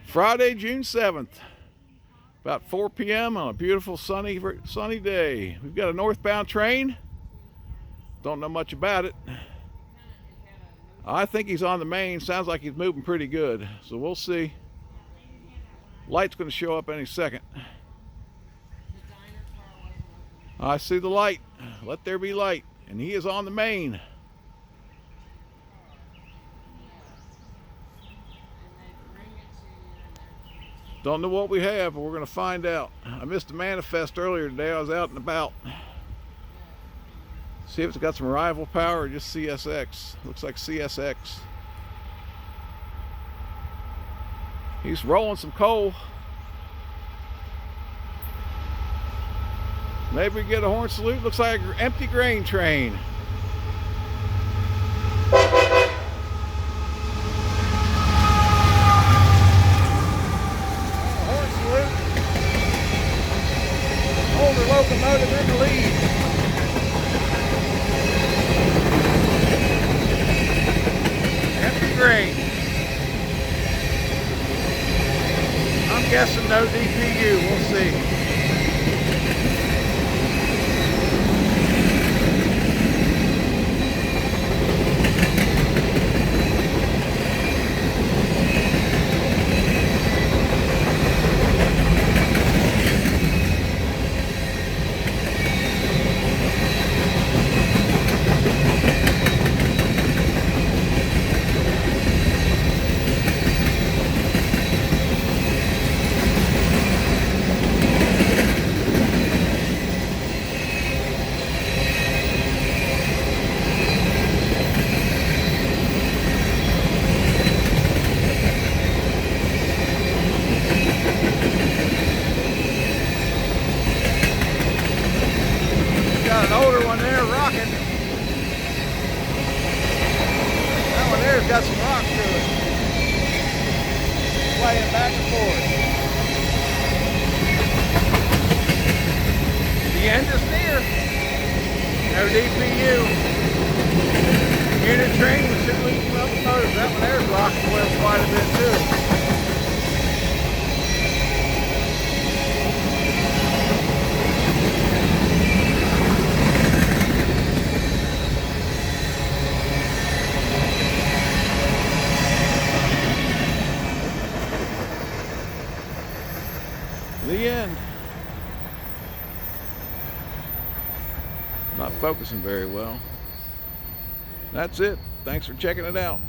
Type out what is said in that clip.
Friday, June 7th, about 4 p.m. on a beautiful sunny day. We've got a northbound train. Don't know much about it. I think he's on the main. Sounds like he's moving pretty good. So we'll see. Light's going to show up any second. I see the light. Let there be light. And he is on the main. Don't know what we have, but we're going to find out. I missed the manifest earlier today. I was out and about. See if it's got some rival power or just CSX. Looks like CSX. He's rolling some coal. Maybe we get a horn salute. Looks like an empty grain train. Horn salute. Older locomotive in the lead. Empty grain. I'm guessing no DPU. We'll see. Got an older one there rocking. That one there's got some rock to it. Playing back and forth. The end is near. No DPU. Unit train with 2 leading locomotives. That one there's rocking well quite a bit too. The end. Not focusing very well. That's it. Thanks for checking it out.